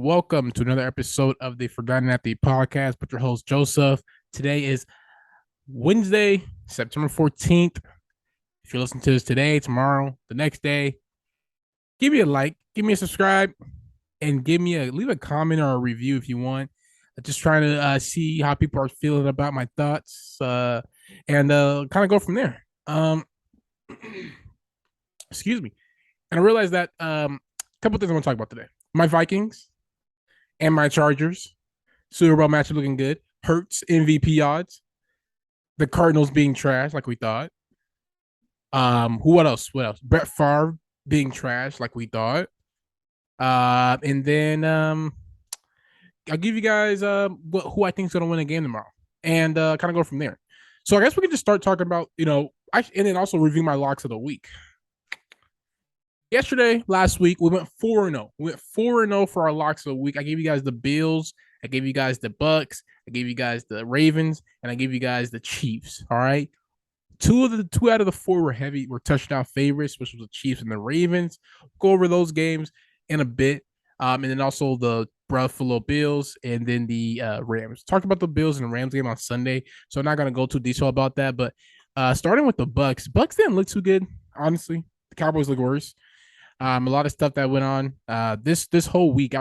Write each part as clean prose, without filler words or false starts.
welcome to another episode of the Forgotten Athlete podcast with your host, Joseph. Today is Wednesday, September 14th. If you're listening to this today, tomorrow, the next day, give me a like, give me a subscribe, and leave a comment or a review if you want. Just trying to see how people are feeling about my thoughts and kind of go from there. Excuse me. And I realized that a couple things I want to talk about today. My Vikings and my Chargers. Super Bowl matchup looking good. Hurts MVP odds. The Cardinals being trash like we thought. What else? Brett Favre being trash like we thought. And then I'll give you guys who I think is going to win a game tomorrow, and kind of go from there. So I guess we can just start talking about and then also review my locks of the week. Last week, we went 4-0. We went 4-0 for our locks of the week. I gave you guys the Bills. I gave you guys the Bucks. I gave you guys the Ravens, and I gave you guys the Chiefs. All right. Two out of the four were touchdown favorites, which was the Chiefs and the Ravens. Go over those games in a bit. And then also the Buffalo Bills and then the Rams. Talked about the Bills and the Rams game on Sunday, so I'm not going to go too detailed about that. But starting with the Bucks didn't look too good, honestly. The Cowboys look worse. A lot of stuff that went on this whole week.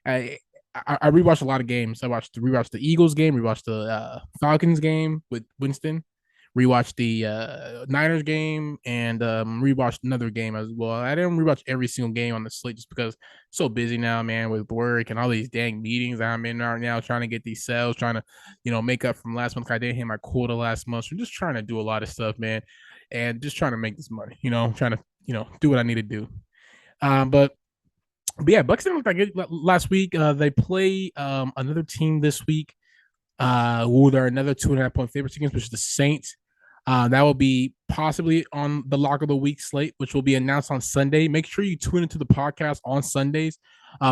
I rewatched a lot of games. I rewatched the Eagles game, rewatched the Falcons game with Winston, rewatched the Niners game, and rewatched another game as well. I didn't rewatch every single game on the slate just because I'm so busy now, man, with work and all these dang meetings I'm in right now, trying to get these sales, trying to make up from last month. I didn't hit my quota last month, so I'm just trying to do a lot of stuff, man, and just trying to make this money. Trying to do what I need to do. But yeah, Bucks didn't look like it last week. They play another team this week, who they're another 2.5-point favorites against, which is the Saints. That will be possibly on the lock of the week slate, which will be announced on Sunday. Make sure you tune into the podcast on Sundays,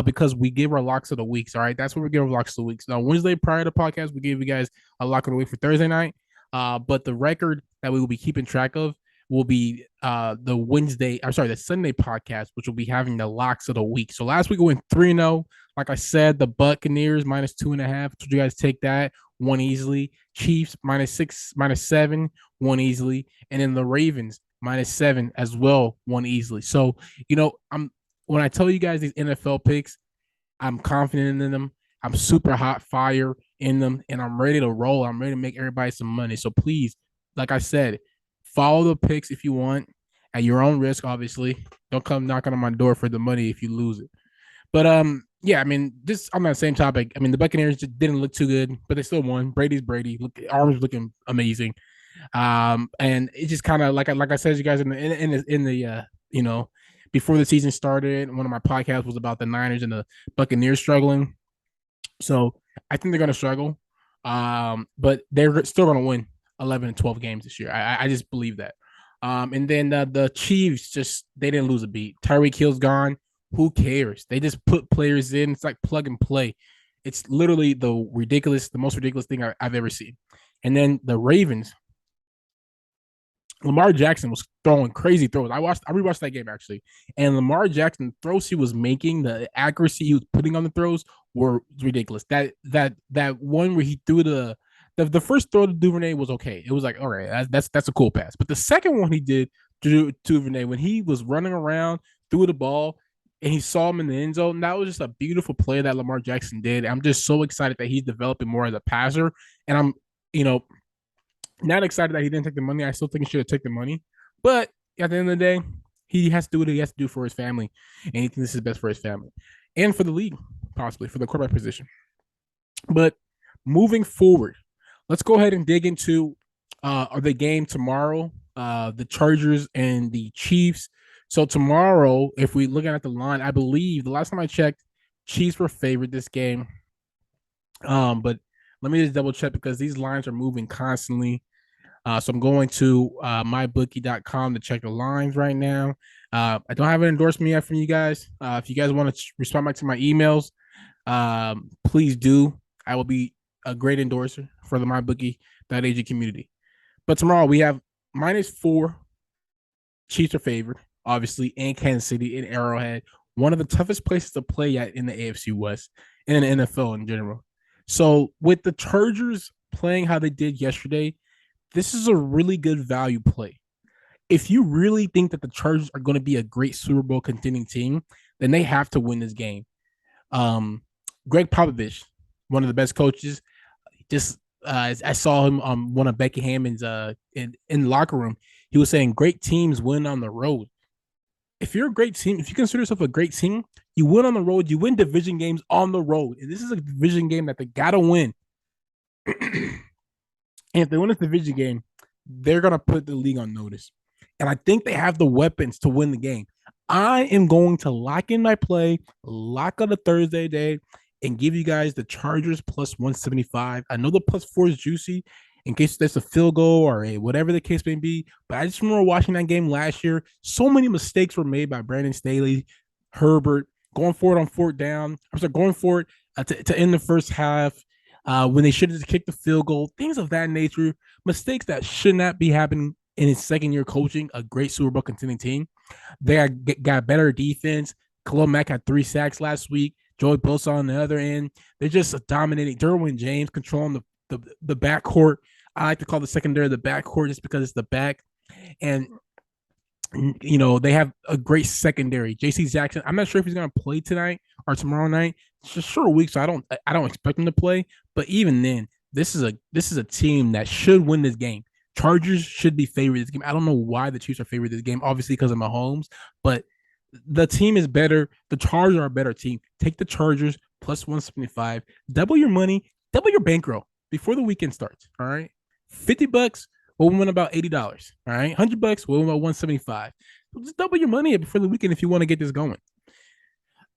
because we give our locks of the weeks. All right, that's what we give our locks of the weeks. Now, Wednesday prior to the podcast, we gave you guys a lock of the week for Thursday night. But the record that we will be keeping track of will be the Sunday podcast, which will be having the locks of the week. So last week we went 3-0. Like I said, the Buccaneers -2.5. Told you guys take that, won easily. Chiefs -6, -7, won easily. And then the Ravens -7 as well, won easily. So, when I tell you guys these NFL picks, I'm confident in them. I'm super hot fire in them, and I'm ready to roll. I'm ready to make everybody some money. So please, like I said, follow the picks if you want at your own risk, obviously. Don't come knocking on my door for the money if you lose it. But yeah, I mean, just on that same topic, I mean, the Buccaneers just didn't look too good, but they still won. Brady's Brady. Look, arms looking amazing. And it just kind of like I said to you guys in the before the season started, one of my podcasts was about the Niners and the Buccaneers struggling. So I think they're gonna struggle. But they're still gonna win 11 and 12 games this year. I just believe that. And then the Chiefs they didn't lose a beat. Tyreek Hill's gone. Who cares? They just put players in. It's like plug and play. It's literally the most ridiculous thing I've ever seen. And then the Ravens, Lamar Jackson was throwing crazy throws. I rewatched that game actually, and Lamar Jackson throws he was making, the accuracy he was putting on the throws were ridiculous. That one where he threw the first throw to Duvernay was okay. It was like, all right, that's a cool pass. But the second one he did to Duvernay, when he was running around, threw the ball, and he saw him in the end zone, that was just a beautiful play that Lamar Jackson did. I'm just so excited that he's developing more as a passer. And I'm, not excited that he didn't take the money. I still think he should have taken the money. But at the end of the day, he has to do what he has to do for his family. And he thinks this is best for his family. And for the league, possibly, for the quarterback position. But moving forward, let's go ahead and dig into the game tomorrow, the Chargers and the Chiefs. So tomorrow, if we look at the line, I believe the last time I checked, Chiefs were favored this game. But let me just double check because these lines are moving constantly. So I'm going to mybookie.com to check the lines right now. I don't have an endorsement yet from you guys. If you guys want to respond back to my emails, please do. I will be a great endorser for the mybookie.ag community. But tomorrow we have -4. Chiefs are favored, obviously, in Kansas City, in Arrowhead. one of the toughest places to play at in the AFC West and in the NFL in general. So with the Chargers playing how they did yesterday, this is a really good value play. If you really think that the Chargers are going to be a great Super Bowl contending team, then they have to win this game. Greg Popovich, one of the best coaches, just I saw him on one of Becky Hammond's in the locker room. He was saying great teams win on the road. If you're a great team, if you consider yourself a great team, you win on the road. You win division games on the road, and this is a division game that they gotta win. And if they win this division game, they're gonna put the league on notice. And I think they have the weapons to win the game. I am going to lock in my play, lock on a Thursday day, and give you guys the Chargers plus 175. I know the plus 4 is juicy in case there's a field goal or a whatever the case may be. But I just remember watching that game last year. So many mistakes were made by Brandon Staley, Herbert, going for it on fourth down. I'm sorry, going for it to end the first half when they should have just kicked the field goal. Things of that nature. Mistakes that should not be happening in his second year coaching a great Super Bowl contending team. They got better defense. Khalil Mack had 3 sacks last week. Joey Bosa on the other end. They're just dominating. Derwin James controlling the backcourt. I like to call the secondary the backcourt just because it's the back. And, you know, they have a great secondary. J.C. Jackson, I'm not sure if he's going to play tonight or tomorrow night. It's just a short week, so I don't expect him to play. But even then, this is a team that should win this game. Chargers should be favored this game. I don't know why the Chiefs are favored this game, obviously because of Mahomes, but the team is better. The Chargers are a better team. Take the Chargers plus 175. Double your money, double your bankroll before the weekend starts. All right. $50, we'll win about $80. All right. $100, we'll win about 175. Just double your money before the weekend if you want to get this going.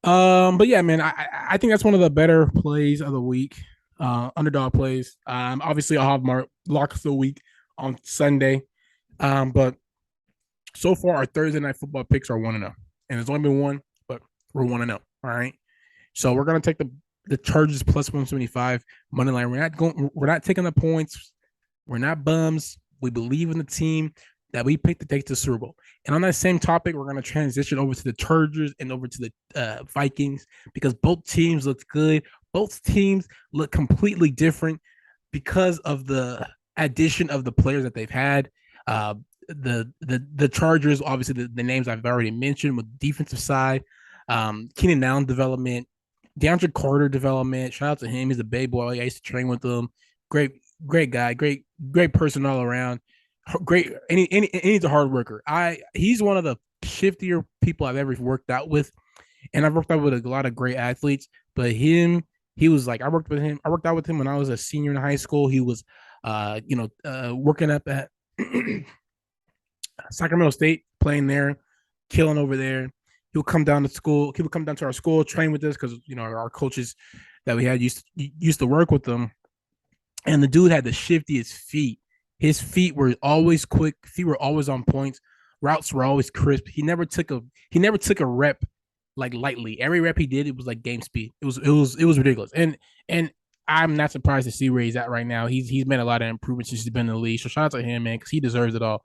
But yeah, man, I think that's one of the better plays of the week. Underdog plays. Obviously I'll have my locks of the week on Sunday. But so far our Thursday night football picks are 1-0. And there's only been one, but we're 1-0. All right. So we're gonna take the Chargers plus 175 money line. We're not taking the points. We're not bums. We believe in the team that we picked to take the Super Bowl. And on that same topic, we're gonna transition over to the Chargers and over to the Vikings because both teams look good. Both teams look completely different because of the addition of the players that they've had. The Chargers, obviously the names I've already mentioned with defensive side, Keenan Allen development, DeAndre Carter development. Shout out to him. He's a Bay boy. I used to train with him. Great guy. Great person all around. Great. And he's a hard worker. He's one of the shiftier people I've ever worked out with. And I've worked out with a lot of great athletes, but he was like, I worked out with him when I was a senior in high school. He was, working up at Sacramento State, playing there, killing over there. He'll come down to school. He would come down to our school, train with us because our coaches that we had used to work with them. And the dude had the shiftiest feet. His feet were always quick. Feet were always on points. Routes were always crisp. He never took a rep like lightly. Every rep he did, it was like game speed. It was ridiculous. And I'm not surprised to see where he's at right now. He's made a lot of improvements since he's been in the league. So shout out to him, man, because he deserves it all.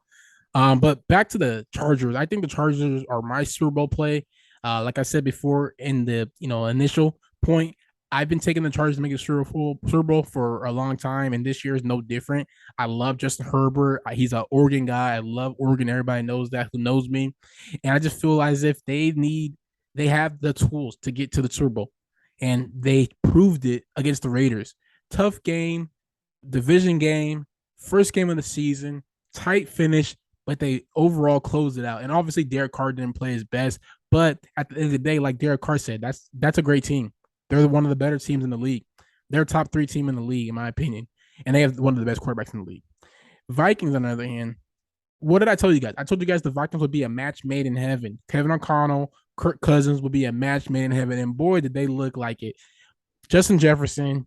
But back to the Chargers. I think the Chargers are my Super Bowl play. Like I said before in the initial point, I've been taking the Chargers to make a Super Bowl for a long time, and this year is no different. I love Justin Herbert. He's an Oregon guy. I love Oregon. Everybody knows that who knows me. And I just feel as if they have the tools to get to the Super Bowl. And they proved it against the Raiders. Tough game, division game, first game of the season, tight finish, but they overall closed it out. And obviously Derek Carr didn't play his best, but at the end of the day, like Derek Carr said, that's a great team. They're one of the better teams in the league. They're a top 3 team in the league, in my opinion. And they have one of the best quarterbacks in the league. Vikings, on the other hand, what did I tell you guys? I told you guys the Vikings would be a match made in heaven. Kevin O'Connell, Kirk Cousins would be a match made in heaven. And boy, did they look like it. Justin Jefferson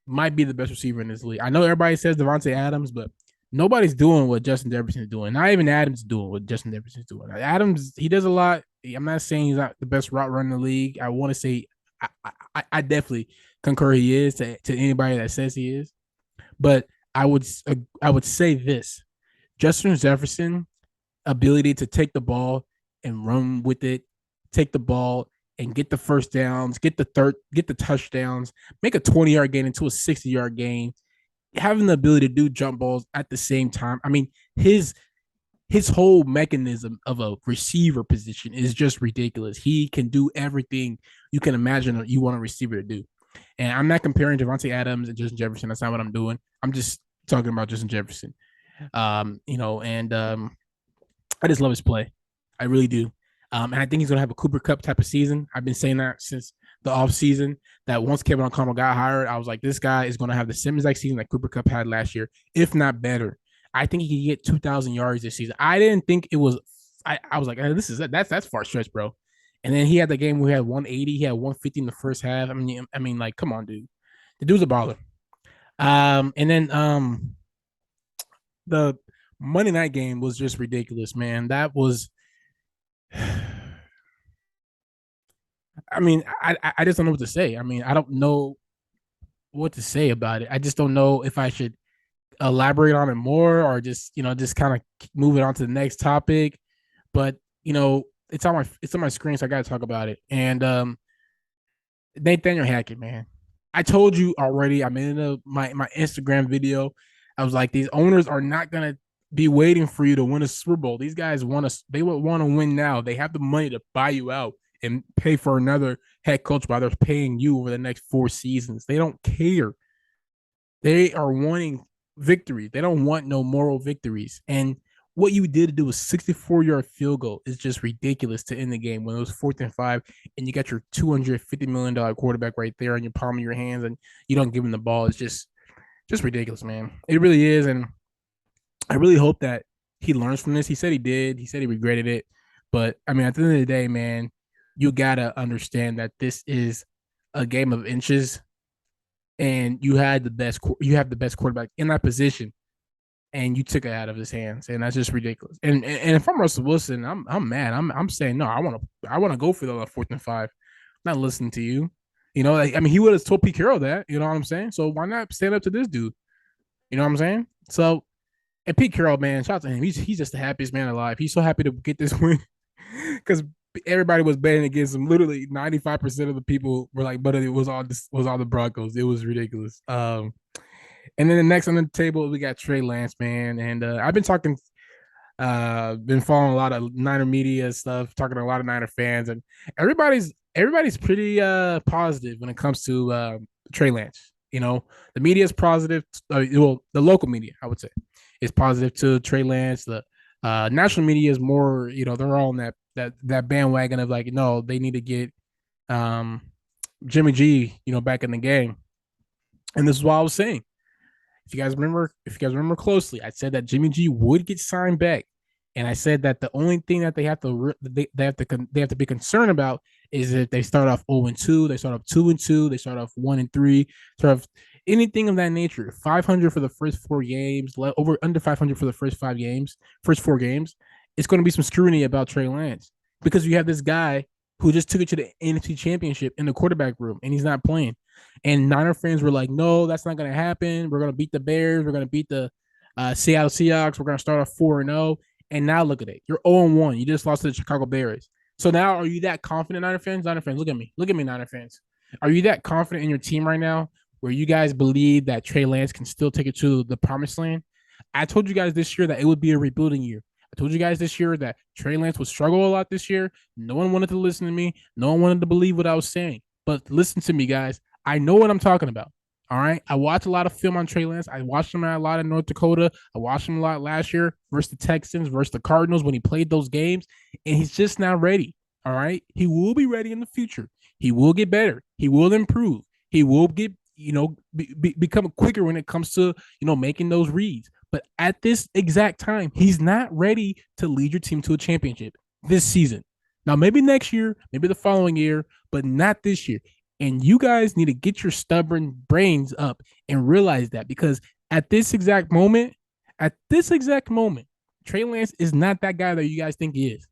might be the best receiver in this league. I know everybody says Devontae Adams, but nobody's doing what Justin Jefferson is doing. Not even Adams is doing what Justin Jefferson is doing. Adams, he does a lot. I'm not saying he's not the best route runner in the league. I want to say I definitely concur he is to anybody that says he is. But I would say this. Justin Jefferson ability to take the ball and run with it, take the ball and get the first downs, get the touchdowns, make a 20-yard gain into a 60-yard gain, having the ability to do jump balls at the same time. I mean, his whole mechanism of a receiver position is just ridiculous. He can do everything you can imagine you want a receiver to do. And I'm not comparing Devontae Adams and Justin Jefferson. That's not what I'm doing. I'm just talking about Justin Jefferson. I just love his play. I really do. And I think he's gonna have a Cooper Cup type of season. I've been saying that since the off season. That once Kevin O'Connell got hired, I was like, this guy is gonna have the same exact season that Cooper Cup had last year, if not better. I think he could get 2,000 yards this season. I didn't think it was. I was like, hey, that's far stretch, bro. And then he had the game where he had 180, he had 150 in the first half. I mean, like, come on, dude. The dude's a baller. And then the Monday night game was just ridiculous, man. That was. I mean, I just don't know what to say. I mean, I don't know what to say about it. I just don't know if I should elaborate on it more or just kind of move it on to the next topic. But it's on my screen, so I gotta talk about it. And Nathaniel Hackett, man. I told you already. I'm in my Instagram video. I was like, these owners are not gonna be waiting for you to win a Super Bowl. These guys they would want to win now. They have the money to buy you out and pay for another head coach while they're paying you over the next 4 seasons. They don't care. They are wanting victory. They don't want no moral victories. And what you did to do a 64-yard field goal is just ridiculous to end the game when it was 4th and 5, and you got your $250 million quarterback right there in your palm of your hands, and you don't give him the ball. It's just ridiculous, man. It really is, and I really hope that he learns from this. He said he did. He said he regretted it, but I mean, at the end of the day, man, you gotta understand that this is a game of inches, and you have the best quarterback in that position, and you took it out of his hands, and that's just ridiculous. And if I'm Russell Wilson, I'm mad. I'm saying no. I want to go for the 4th and 5. I'm not listening to you. I mean, he would have told Pete Carroll that. You know what I'm saying? So why not stand up to this dude? You know what I'm saying? So, and Pete Carroll, man, shout out to him. He's just the happiest man alive. He's so happy to get this win because everybody was betting against him. Literally 95% of the people were like, but it was all the Broncos. It was ridiculous. And then the next on the table, we got Trey Lance, man. And I've been following a lot of Niner media stuff, talking to a lot of Niner fans, and everybody's pretty positive when it comes to Trey Lance. The media is positive. The local media, I would say, is positive to Trey Lance. The national media is more, they're all on that bandwagon of like, no, they need to get Jimmy G, back in the game. And this is what I was saying. If you guys remember closely, I said that Jimmy G would get signed back, and I said that the only thing that they have to be concerned about is if they start off 0-2, they start off 2-2, they start off 1-3, start off anything of that nature. 500 for the first 4 games, under 500 for the first 4 games. It's going to be some scrutiny about Trey Lance because you have this guy who just took it to the NFC Championship in the quarterback room, and he's not playing. And Niner fans were like, no, that's not going to happen. We're going to beat the Bears. We're going to beat the Seattle Seahawks. We're going to start off 4-0. And now look at it. You're 0-1. You just lost to the Chicago Bears. So now are you that confident, Niner fans? Niner fans, look at me. Look at me, Niner fans. Are you that confident in your team right now where you guys believe that Trey Lance can still take it to the promised land? I told you guys this year that it would be a rebuilding year. I told you guys this year that Trey Lance would struggle a lot this year. No one wanted to listen to me. No one wanted to believe what I was saying. But listen to me, guys. I know what I'm talking about. All right. I watched a lot of film on Trey Lance. I watched him a lot in North Dakota. I watched him a lot last year versus the Texans, versus the Cardinals when he played those games. And he's just not ready. All right. He will be ready in the future. He will get better. He will improve. He will get, become quicker when it comes to, making those reads. But at this exact time, he's not ready to lead your team to a championship this season. Now, maybe next year, maybe the following year, but not this year. And you guys need to get your stubborn brains up and realize that, because at this exact moment, Trey Lance is not that guy that you guys think he is.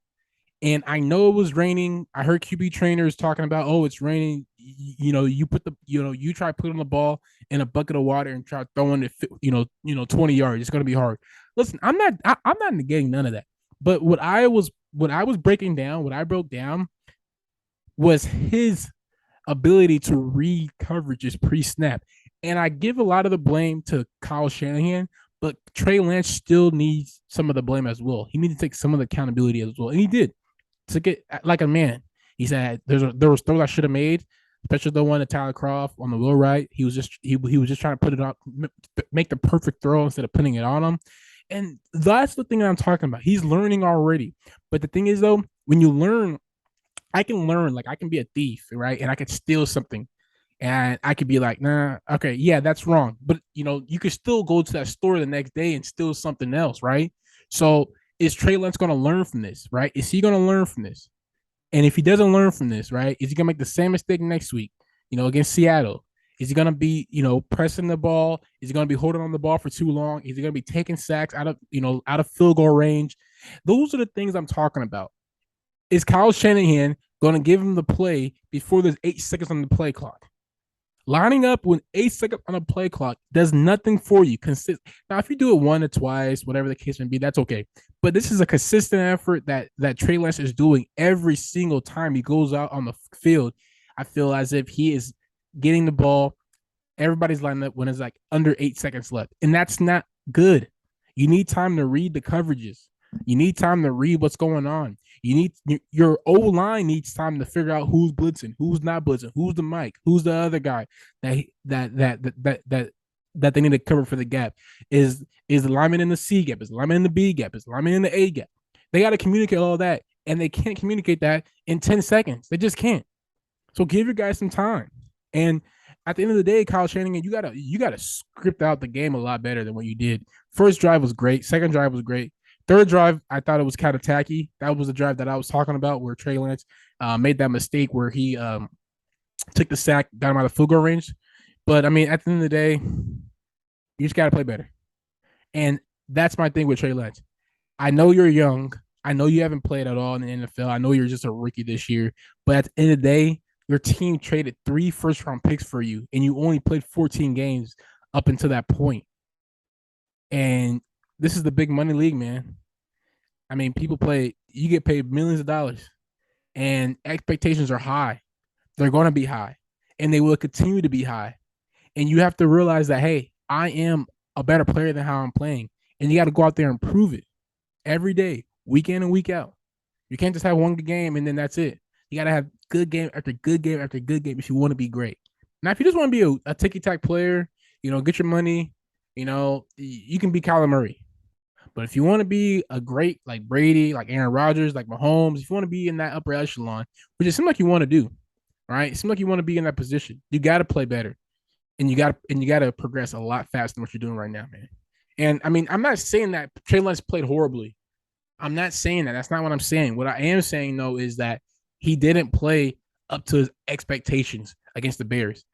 And I know it was raining. I heard QB trainers talking about, oh, it's raining. You try putting the ball in a bucket of water and try throwing it, 20 yards. It's going to be hard. Listen, I'm not negating none of that. But what I broke down was his ability to read coverages pre-snap. And I give a lot of the blame to Kyle Shanahan, but Trey Lance still needs some of the blame as well. He needs to take some of the accountability as well. And he did. Took it like a man. He said there was throws I should have made, especially the one to Tyler Croft on the low right. He was just trying to put it up, make the perfect throw instead of putting it on him. And that's the thing that I'm talking about. He's learning already. But the thing is though, when you learn, I can learn, like I can be a thief, right? And I could steal something. And I could be like, nah, okay, yeah, that's wrong. But you could still go to that store the next day and steal something else, right? So is Trey Lance going to learn from this, right? Is he going to learn from this? And if he doesn't learn from this, right, is he going to make the same mistake next week, against Seattle? Is he going to be, pressing the ball? Is he going to be holding on the ball for too long? Is he going to be taking sacks out of field goal range? Those are the things I'm talking about. Is Kyle Shanahan going to give him the play before there's 8 seconds on the play clock? Lining up with 8 seconds on a play clock does nothing for you. Now, if you do it one or twice, whatever the case may be, that's okay. But this is a consistent effort that Trey Lance is doing every single time he goes out on the field. I feel as if he is getting the ball. Everybody's lining up when it's like under 8 seconds left. And that's not good. You need time to read the coverages. You need time to read what's going on. Your O line needs time to figure out who's blitzing, who's not blitzing, who's the Mike, who's the other guy that they need to cover for the gap. Is the lineman in the C gap? Is the lineman in the B gap? Is the lineman in the A gap? They got to communicate all that, and they can't communicate that in 10 seconds. They just can't. So give your guys some time. And at the end of the day, Kyle Shanahan, you gotta script out the game a lot better than what you did. First drive was great. Second drive was great. Third drive, I thought it was kind of tacky. That was the drive that I was talking about where Trey Lance made that mistake where he took the sack, got him out of field goal range. But, I mean, at the end of the day, you just got to play better. And that's my thing with Trey Lance. I know you're young. I know you haven't played at all in the NFL. I know you're just a rookie this year. But at the end of the day, your team traded 3 first-round picks for you, and you only played 14 games up until that point. And this is the big money league, man. I mean, you get paid millions of dollars, and expectations are high. They're going to be high, and they will continue to be high. And you have to realize that, hey, I am a better player than how I'm playing, and you got to go out there and prove it every day, week in and week out. You can't just have one good game and then that's it. You got to have good game after good game after good game if you want to be great. Now, if you just want to be a ticky-tack player, get your money, you can be Kyler Murray. But if you want to be a great, like Brady, like Aaron Rodgers, like Mahomes, if you want to be in that upper echelon, which it seems like you want to do, right? It seems like you want to be in that position. You got to play better, and you got to progress a lot faster than what you're doing right now, man. And I mean, I'm not saying that Trey Lance played horribly. I'm not saying that. That's not what I'm saying. What I am saying though is that he didn't play up to his expectations against the Bears.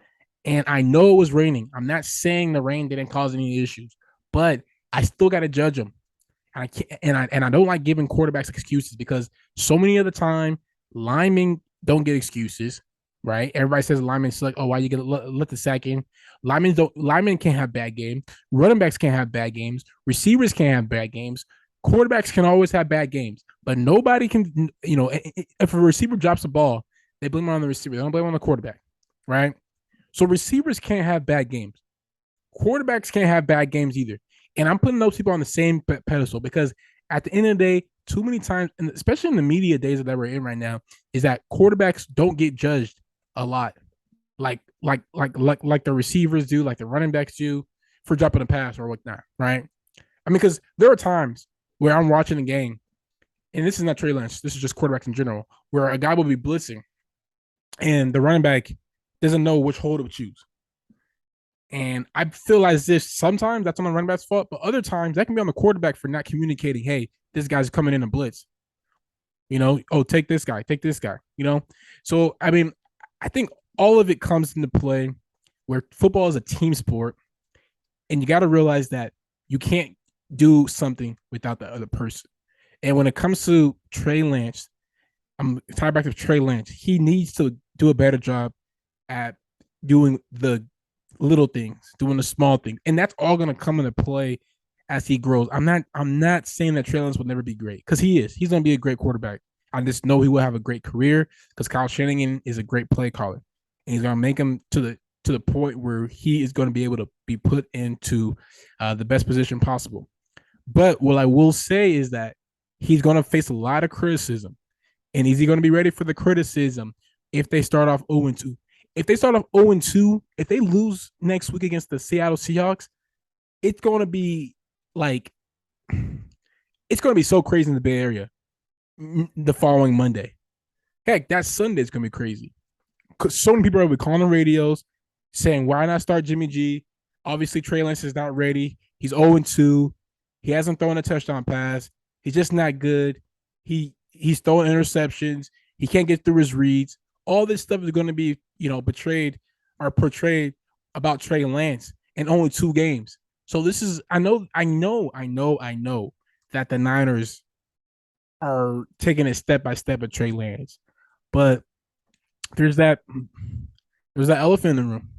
And I know it was raining. I'm not saying the rain didn't cause any issues, but I still got to judge him. I can't, and I don't like giving quarterbacks excuses because so many of the time linemen don't get excuses, right? Everybody says linemen like, oh, why you gonna let the sack in? Linemen can't have bad games. Running backs can't have bad games. Receivers can't have bad games. Quarterbacks can always have bad games, but nobody can. If a receiver drops the ball, they blame it on the receiver. They don't blame it on the quarterback, right? So receivers can't have bad games. Quarterbacks can't have bad games either. And I'm putting those people on the same pedestal because at the end of the day, too many times, and especially in the media days that we're in right now, is that quarterbacks don't get judged a lot, like the receivers do, like the running backs do, for dropping a pass or whatnot, right? I mean, because there are times where I'm watching a game, and this is not Trey Lance, this is just quarterbacks in general, where a guy will be blitzing, and the running back doesn't know which hole to choose. And I feel as if sometimes that's on the running back's fault, but other times that can be on the quarterback for not communicating, hey, this guy's coming in a blitz. Oh, take this guy. So, I mean, I think all of it comes into play where football is a team sport, and you got to realize that you can't do something without the other person. And when it comes to Trey Lance, I'm tied back to Trey Lance. He needs to do a better job at doing the little things, doing the small things, and that's all going to come into play as he grows. I'm not saying that Trey Lance will never be great because he is. He's going to be a great quarterback. I just know he will have a great career because Kyle Shanahan is a great play caller, and he's going to make him to the point where he is going to be able to be put into the best position possible. But what I will say is that he's going to face a lot of criticism, and is he going to be ready for the criticism if they start off 0-2? If they start off 0-2, if they lose next week against the Seattle Seahawks, it's going to be like it's going to be so crazy in the Bay Area the following Monday. Heck, that Sunday is going to be crazy. Because so many people are calling the radios saying, why not start Jimmy G? Obviously, Trey Lance is not ready. He's 0-2. He hasn't thrown a touchdown pass. He's just not good. He's throwing interceptions. He can't get through his reads. All this stuff is going to be, portrayed about Trey Lance in only 2 games. So this is, I know that the Niners are taking it step by step at Trey Lance, but there's that elephant in the room,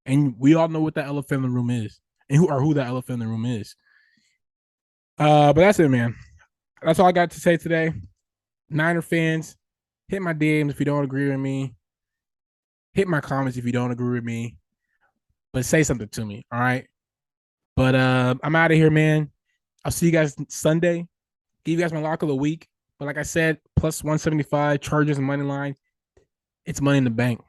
and we all know what that elephant in the room is, and who that elephant in the room is. But that's it, man. That's all I got to say today. Niner fans, hit my DMs if you don't agree with me. Hit my comments if you don't agree with me. But say something to me, all right? But I'm out of here, man. I'll see you guys Sunday. Give you guys my lock of the week. But like I said, plus 175, Chargers and money line. It's money in the bank.